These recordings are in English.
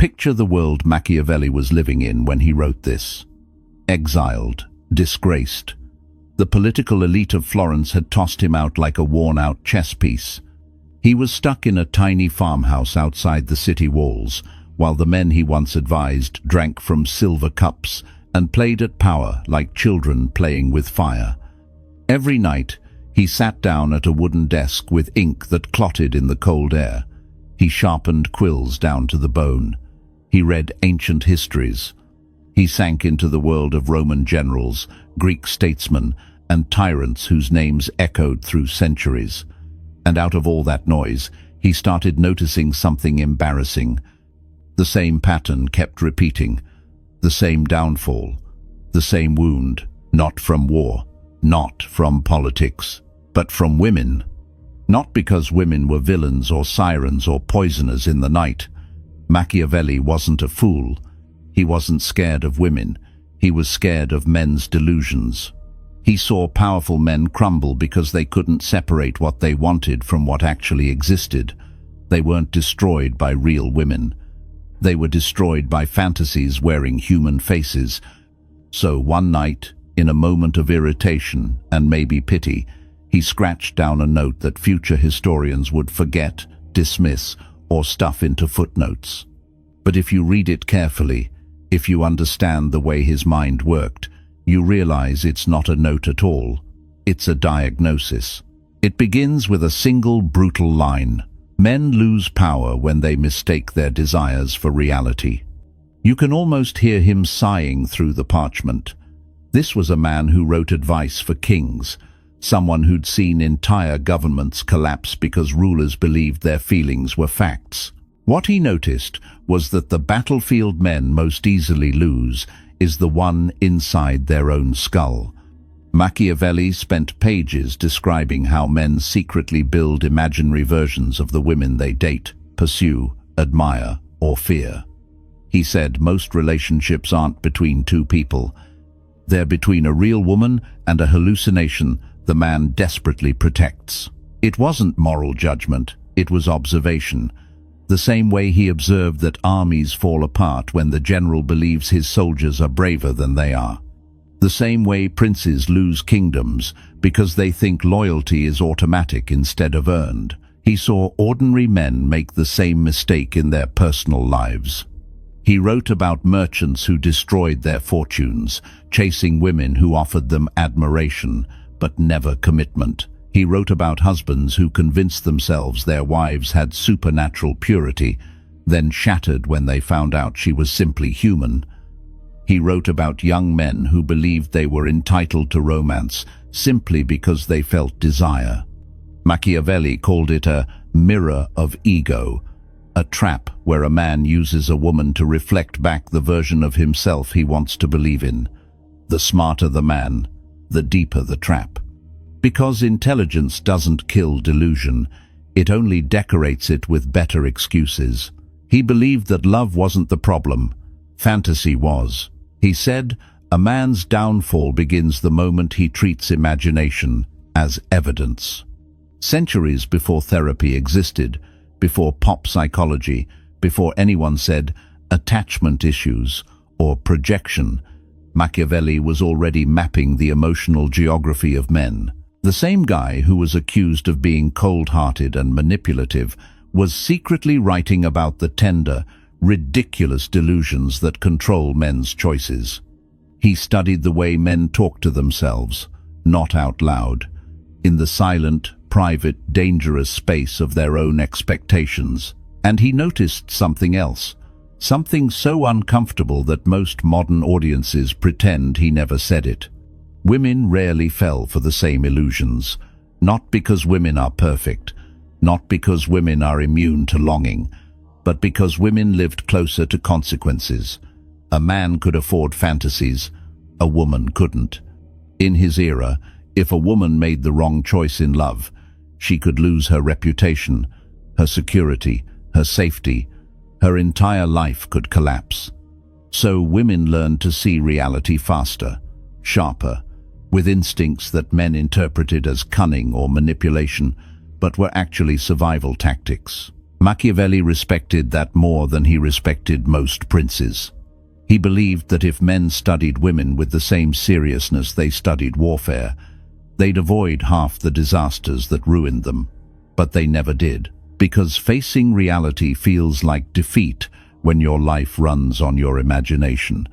Picture the world Machiavelli was living in when he wrote this. Exiled, disgraced. The political elite of Florence had tossed him out like a worn-out chess piece. He was stuck in a tiny farmhouse outside the city walls, while the men he once advised drank from silver cups and played at power like children playing with fire. Every night, he sat down at a wooden desk with ink that clotted in the cold air. He sharpened quills down to the bone. He read ancient histories. He sank into the world of Roman generals, Greek statesmen, and tyrants whose names echoed through centuries. And out of all that noise, he started noticing something embarrassing. The same pattern kept repeating. The same downfall. The same wound. Not from war. Not from politics. But from women. Not because women were villains or sirens or poisoners in the night. Machiavelli wasn't a fool. He wasn't scared of women. He was scared of men's delusions. He saw powerful men crumble because they couldn't separate what they wanted from what actually existed. They weren't destroyed by real women. They were destroyed by fantasies wearing human faces. So one night, in a moment of irritation and maybe pity, he scratched down a note that future historians would forget, dismiss, or stuff into footnotes. But if you read it carefully, if you understand the way his mind worked, you realize it's not a note at all. It's a diagnosis. It begins with a single brutal line. Men lose power when they mistake their desires for reality. You can almost hear him sighing through the parchment. This was a man who wrote advice for kings, someone who'd seen entire governments collapse because rulers believed their feelings were facts. What he noticed was that the battlefield men most easily lose is the one inside their own skull. Machiavelli spent pages describing how men secretly build imaginary versions of the women they date, pursue, admire, or fear. He said most relationships aren't between two people. They're between a real woman and a hallucination the man desperately protects. It wasn't moral judgment, it was observation. The same way he observed that armies fall apart when the general believes his soldiers are braver than they are. The same way princes lose kingdoms because they think loyalty is automatic instead of earned. He saw ordinary men make the same mistake in their personal lives. He wrote about merchants who destroyed their fortunes, chasing women who offered them admiration, but never commitment. He wrote about husbands who convinced themselves their wives had supernatural purity, then shattered when they found out she was simply human. He wrote about young men who believed they were entitled to romance simply because they felt desire. Machiavelli called it a mirror of ego, a trap where a man uses a woman to reflect back the version of himself he wants to believe in. The smarter the man, the deeper the trap. Because intelligence doesn't kill delusion, it only decorates it with better excuses. He believed that love wasn't the problem, fantasy was. He said, a man's downfall begins the moment he treats imagination as evidence. Centuries before therapy existed, before pop psychology, before anyone said attachment issues or projection, Machiavelli was already mapping the emotional geography of men. The same guy who was accused of being cold-hearted and manipulative was secretly writing about the tender, ridiculous delusions that control men's choices. He studied the way men talk to themselves, not out loud, in the silent, private, dangerous space of their own expectations. And he noticed something else, something so uncomfortable that most modern audiences pretend he never said it. Women rarely fell for the same illusions, not because women are perfect, not because women are immune to longing, but because women lived closer to consequences. A man could afford fantasies, a woman couldn't. In his era, if a woman made the wrong choice in love, she could lose her reputation, her security, her safety. Her entire life could collapse. So women learned to see reality faster, sharper, with instincts that men interpreted as cunning or manipulation, but were actually survival tactics. Machiavelli respected that more than he respected most princes. He believed that if men studied women with the same seriousness they studied warfare, they'd avoid half the disasters that ruined them. But they never did, because facing reality feels like defeat when your life runs on your imagination.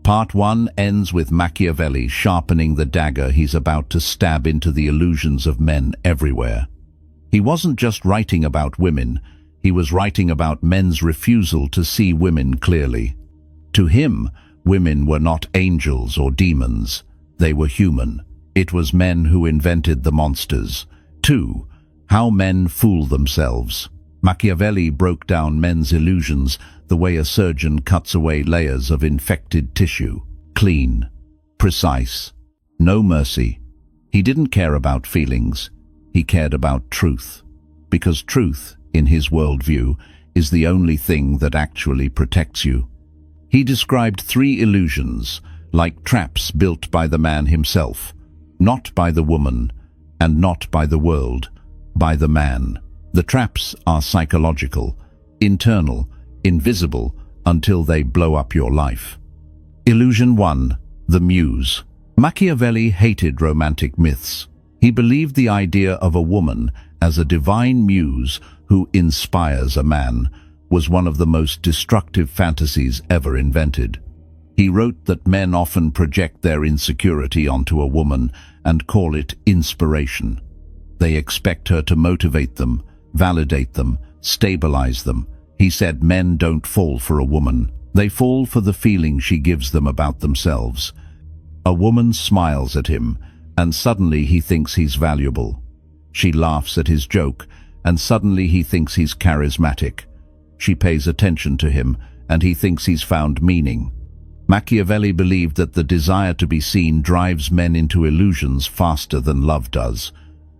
Part 1 ends with Machiavelli sharpening the dagger he's about to stab into the illusions of men everywhere. He wasn't just writing about women, he was writing about men's refusal to see women clearly. To him, women were not angels or demons, they were human. It was men who invented the monsters. 2. How men fool themselves. Machiavelli broke down men's illusions the way a surgeon cuts away layers of infected tissue. Clean, precise, no mercy. He didn't care about feelings, he cared about truth. Because truth, in his worldview, is the only thing that actually protects you. He described 3 illusions, like traps built by the man himself, not by the woman, and not by the world, by the man. The traps are psychological, internal, invisible, until they blow up your life. Illusion 1. The Muse. Machiavelli hated romantic myths. He believed the idea of a woman as a divine muse who inspires a man was one of the most destructive fantasies ever invented. He wrote that men often project their insecurity onto a woman and call it inspiration. They expect her to motivate them, validate them, stabilize them. He said men don't fall for a woman. They fall for the feeling she gives them about themselves. A woman smiles at him, and suddenly he thinks he's valuable. She laughs at his joke, and suddenly he thinks he's charismatic. She pays attention to him, and he thinks he's found meaning. Machiavelli believed that the desire to be seen drives men into illusions faster than love does.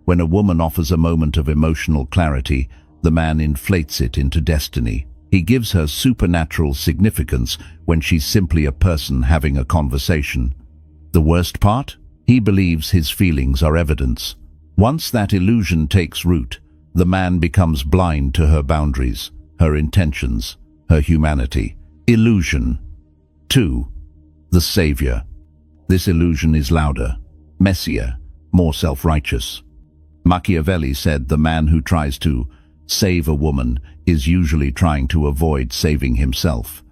When a woman offers a moment of emotional clarity, the man inflates it into destiny. He gives her supernatural significance when she's simply a person having a conversation. The worst part? He believes his feelings are evidence. Once that illusion takes root, the man becomes blind to her boundaries, her intentions, her humanity. Illusion. 2. The Savior. This illusion is louder, messier, more self-righteous. Machiavelli said the man who tries to save a woman is usually trying to avoid saving himself.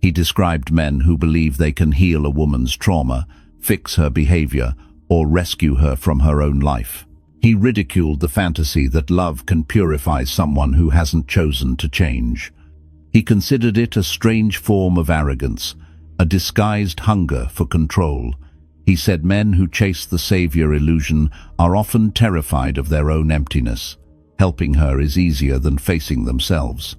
He described men who believe they can heal a woman's trauma, fix her behavior, or rescue her from her own life. He ridiculed the fantasy that love can purify someone who hasn't chosen to change. He considered it a strange form of arrogance, a disguised hunger for control. He said men who chase the savior illusion are often terrified of their own emptiness. Helping her is easier than facing themselves.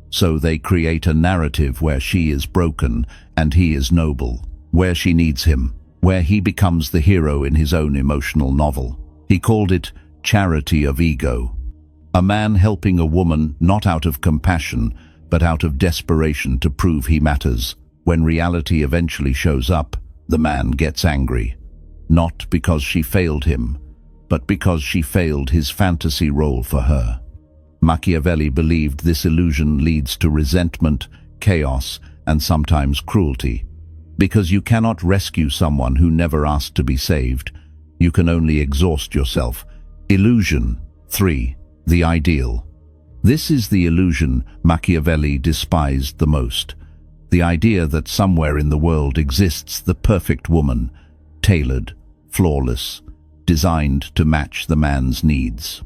So they create a narrative where she is broken and he is noble, where she needs him, where he becomes the hero in his own emotional novel. He called it charity of ego. A man helping a woman not out of compassion, but out of desperation to prove he matters. When reality eventually shows up, the man gets angry. Not because she failed him, but because she failed his fantasy role for her. Machiavelli believed this illusion leads to resentment, chaos, and sometimes cruelty. Because you cannot rescue someone who never asked to be saved, you can only exhaust yourself. Illusion. 3. The Ideal. This is the illusion Machiavelli despised the most. The idea that somewhere in the world exists the perfect woman, tailored, flawless, designed to match the man's needs.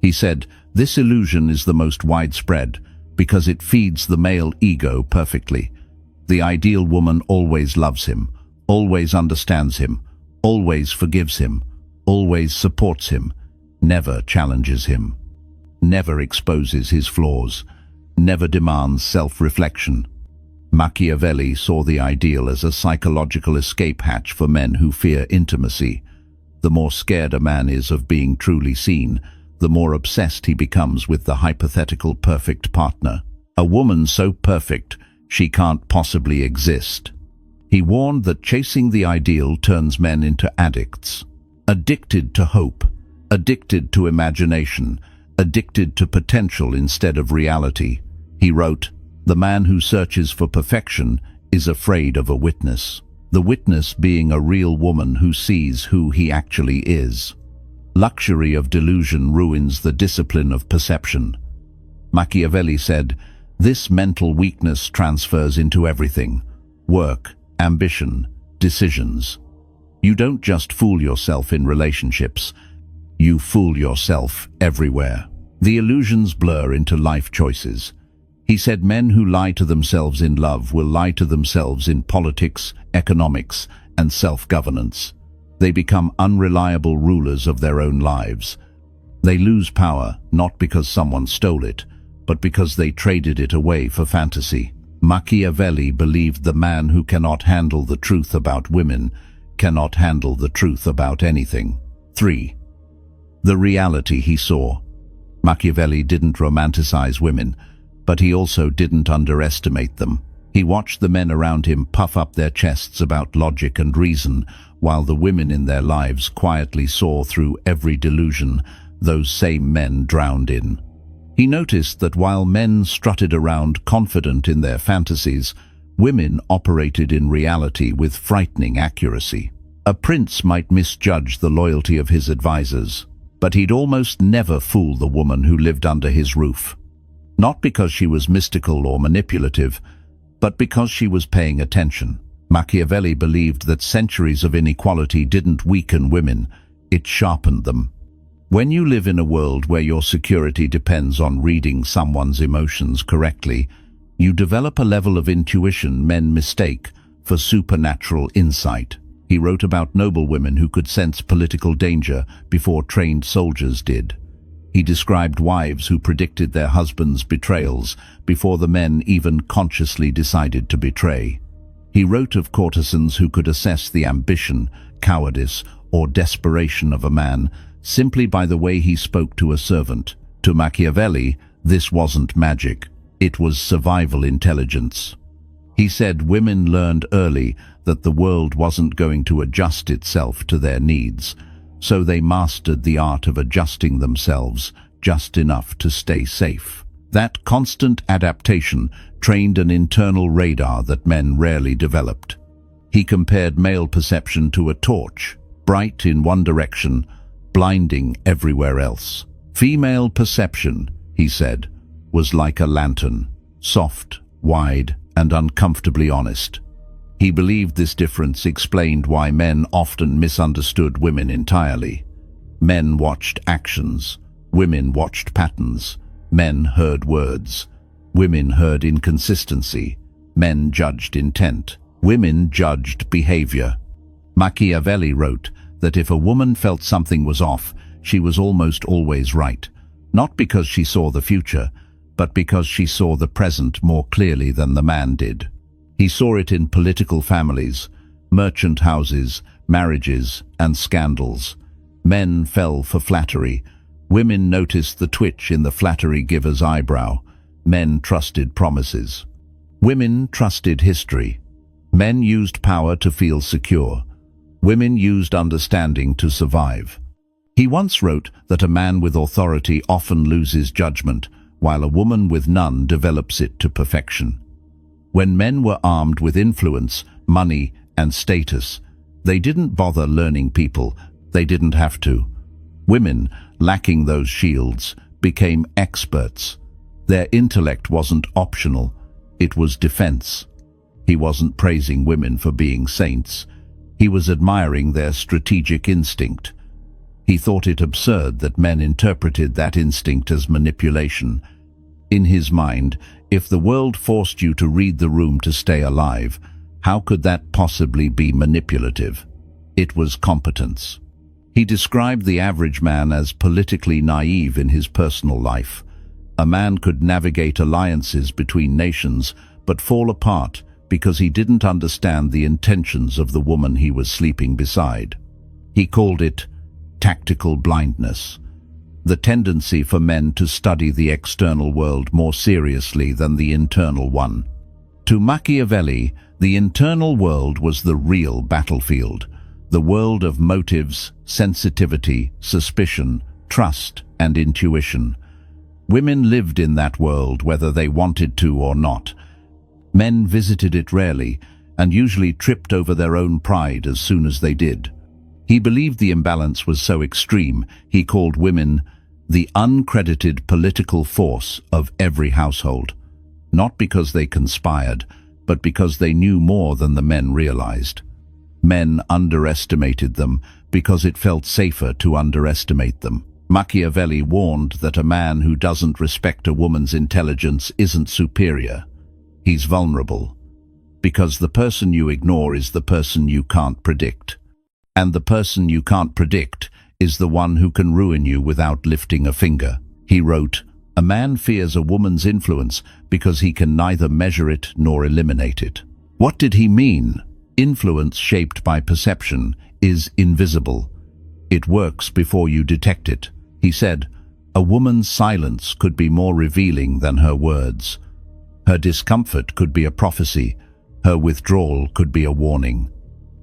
He said, this illusion is the most widespread because it feeds the male ego perfectly. The ideal woman always loves him, always understands him, always forgives him, always supports him, never challenges him, never exposes his flaws, never demands self-reflection. Machiavelli saw the ideal as a psychological escape hatch for men who fear intimacy. The more scared a man is of being truly seen, the more obsessed he becomes with the hypothetical perfect partner. A woman so perfect, she can't possibly exist. He warned that chasing the ideal turns men into addicts. Addicted to hope, addicted to imagination, addicted to potential instead of reality. He wrote, "The man who searches for perfection is afraid of a witness, the witness being a real woman who sees who he actually is. Luxury of delusion ruins the discipline of perception." Machiavelli said, "This mental weakness transfers into everything: work, ambition, decisions. You don't just fool yourself in relationships, you fool yourself everywhere. The illusions blur into life choices." He said men who lie to themselves in love will lie to themselves in politics, economics, and self-governance. They become unreliable rulers of their own lives. They lose power not because someone stole it, but because they traded it away for fantasy. Machiavelli believed the man who cannot handle the truth about women cannot handle the truth about anything. 3. The reality he saw. Machiavelli didn't romanticize women, but he also didn't underestimate them. He watched the men around him puff up their chests about logic and reason, while the women in their lives quietly saw through every delusion those same men drowned in. He noticed that while men strutted around confident in their fantasies, women operated in reality with frightening accuracy. A prince might misjudge the loyalty of his advisors, but he'd almost never fool the woman who lived under his roof. Not because she was mystical or manipulative, but because she was paying attention. Machiavelli believed that centuries of inequality didn't weaken women, it sharpened them. When you live in a world where your security depends on reading someone's emotions correctly, you develop a level of intuition men mistake for supernatural insight. He wrote about noblewomen who could sense political danger before trained soldiers did. He described wives who predicted their husbands' betrayals before the men even consciously decided to betray. He wrote of courtesans who could assess the ambition, cowardice, or desperation of a man simply by the way he spoke to a servant. To Machiavelli, this wasn't magic, it was survival intelligence. He said women learned early that the world wasn't going to adjust itself to their needs, so they mastered the art of adjusting themselves just enough to stay safe. That constant adaptation trained an internal radar that men rarely developed. He compared male perception to a torch, bright in one direction, blinding everywhere else. Female perception, he said, was like a lantern, soft, wide, and uncomfortably honest. He believed this difference explained why men often misunderstood women entirely. Men watched actions, women watched patterns. Men heard words, women heard inconsistency. Men judged intent, women judged behavior. Machiavelli wrote that if a woman felt something was off, she was almost always right, not because she saw the future, but because she saw the present more clearly than the man did. He saw it in political families, merchant houses, marriages, and scandals. Men fell for flattery. Women noticed the twitch in the flattery giver's eyebrow. Men trusted promises. Women trusted history. Men used power to feel secure. Women used understanding to survive. He once wrote that a man with authority often loses judgment, while a woman with none develops it to perfection. When men were armed with influence, money, and status, they didn't bother learning people, they didn't have to. Women, lacking those shields, became experts. Their intellect wasn't optional, it was defense. He wasn't praising women for being saints. He was admiring their strategic instinct. He thought it absurd that men interpreted that instinct as manipulation. In his mind, if the world forced you to read the room to stay alive, how could that possibly be manipulative? It was competence. He described the average man as politically naive in his personal life. A man could navigate alliances between nations, but fall apart because he didn't understand the intentions of the woman he was sleeping beside. He called it tactical blindness, the tendency for men to study the external world more seriously than the internal one. To Machiavelli, the internal world was the real battlefield, the world of motives, sensitivity, suspicion, trust, and intuition. Women lived in that world whether they wanted to or not. Men visited it rarely and usually tripped over their own pride as soon as they did. He believed the imbalance was so extreme, he called women the uncredited political force of every household, not because they conspired, but because they knew more than the men realized. Men underestimated them because it felt safer to underestimate them. Machiavelli warned that a man who doesn't respect a woman's intelligence isn't superior. He's vulnerable, because the person you ignore is the person you can't predict. And the person you can't predict is the one who can ruin you without lifting a finger. He wrote, "A man fears a woman's influence because he can neither measure it nor eliminate it." What did he mean? Influence shaped by perception is invisible. It works before you detect it. He said, "A woman's silence could be more revealing than her words. Her discomfort could be a prophecy. Her withdrawal could be a warning.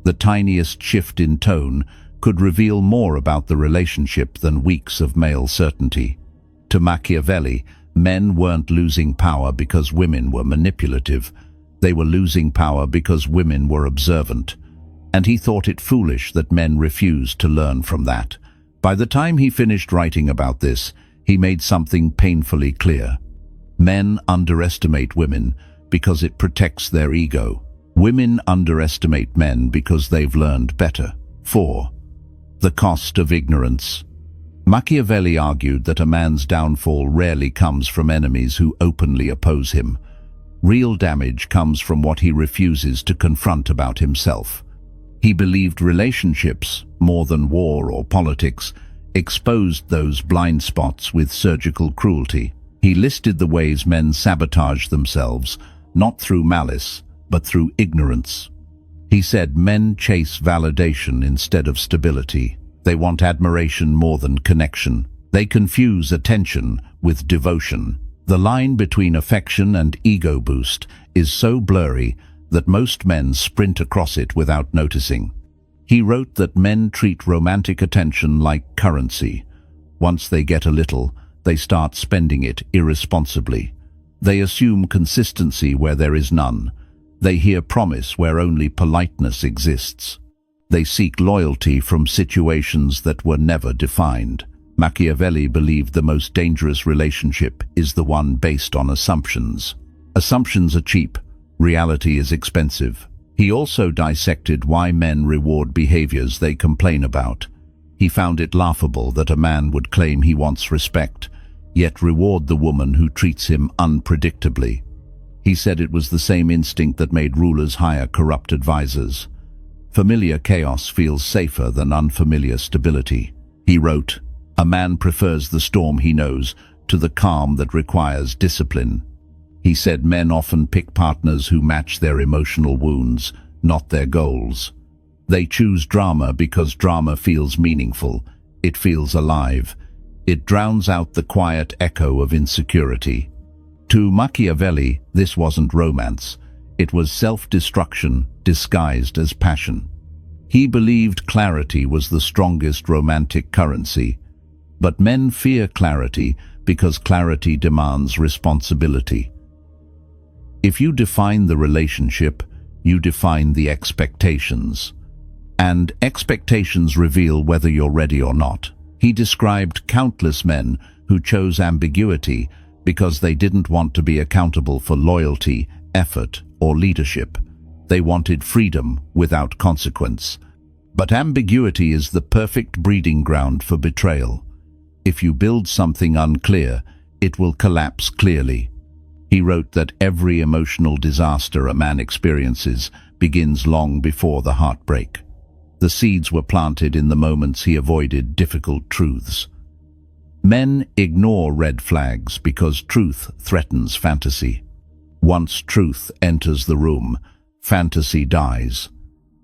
The tiniest shift in tone could reveal more about the relationship than weeks of male certainty." To Machiavelli, men weren't losing power because women were manipulative. They were losing power because women were observant. And he thought it foolish that men refused to learn from that. By the time he finished writing about this, he made something painfully clear. Men underestimate women because it protects their ego. Women underestimate men because they've learned better. 4. The cost of ignorance. Machiavelli argued that a man's downfall rarely comes from enemies who openly oppose him. Real damage comes from what he refuses to confront about himself. He believed relationships, more than war or politics, exposed those blind spots with surgical cruelty. He listed the ways men sabotage themselves, not through malice, but through ignorance. He said men chase validation instead of stability. They want admiration more than connection. They confuse attention with devotion. The line between affection and ego boost is so blurry that most men sprint across it without noticing. He wrote that men treat romantic attention like currency. Once they get a little, they start spending it irresponsibly. They assume consistency where there is none. They hear promise where only politeness exists. They seek loyalty from situations that were never defined. Machiavelli believed the most dangerous relationship is the one based on assumptions. Assumptions are cheap. Reality is expensive. He also dissected why men reward behaviors they complain about. He found it laughable that a man would claim he wants respect, yet reward the woman who treats him unpredictably. He said it was the same instinct that made rulers hire corrupt advisors. Familiar chaos feels safer than unfamiliar stability. He wrote, "A man prefers the storm he knows to the calm that requires discipline." He said men often pick partners who match their emotional wounds, not their goals. They choose drama because drama feels meaningful. It feels alive. It drowns out the quiet echo of insecurity. To Machiavelli, this wasn't romance. It was self-destruction disguised as passion. He believed clarity was the strongest romantic currency. But men fear clarity because clarity demands responsibility. If you define the relationship, you define the expectations. And expectations reveal whether you're ready or not. He described countless men who chose ambiguity because they didn't want to be accountable for loyalty, effort, or leadership. They wanted freedom without consequence. But ambiguity is the perfect breeding ground for betrayal. If you build something unclear, it will collapse clearly. He wrote that every emotional disaster a man experiences begins long before the heartbreak. The seeds were planted in the moments he avoided difficult truths. Men ignore red flags because truth threatens fantasy. Once truth enters the room, fantasy dies.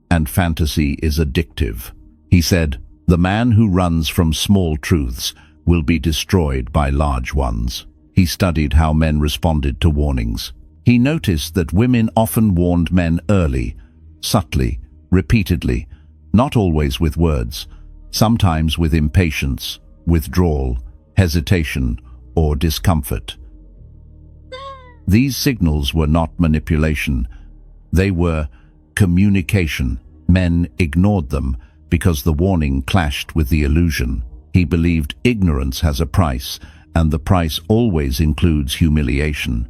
And fantasy is addictive. He said, "The man who runs from small truths will be destroyed by large ones." He studied how men responded to warnings. He noticed that women often warned men early, subtly, repeatedly, not always with words, sometimes with impatience, withdrawal, hesitation, or discomfort. These signals were not manipulation. They were communication. Men ignored them because the warning clashed with the illusion. He believed ignorance has a price, and the price always includes humiliation.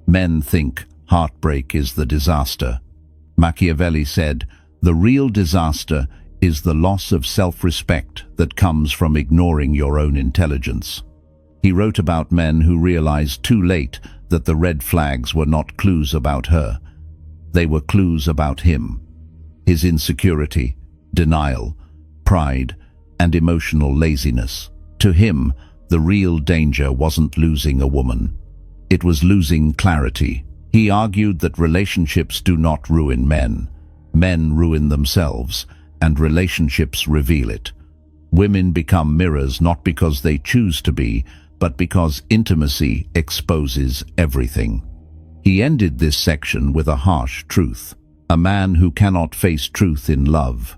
Men think heartbreak is the disaster. Machiavelli said, "The real disaster is the loss of self-respect that comes from ignoring your own intelligence." He wrote about men who realized too late that the red flags were not clues about her. They were clues about him. His insecurity, denial, pride, and emotional laziness. To him, the real danger wasn't losing a woman. It was losing clarity. He argued that relationships do not ruin men. Men ruin themselves, and relationships reveal it. Women become mirrors not because they choose to be, but because intimacy exposes everything. He ended this section with a harsh truth. A man who cannot face truth in love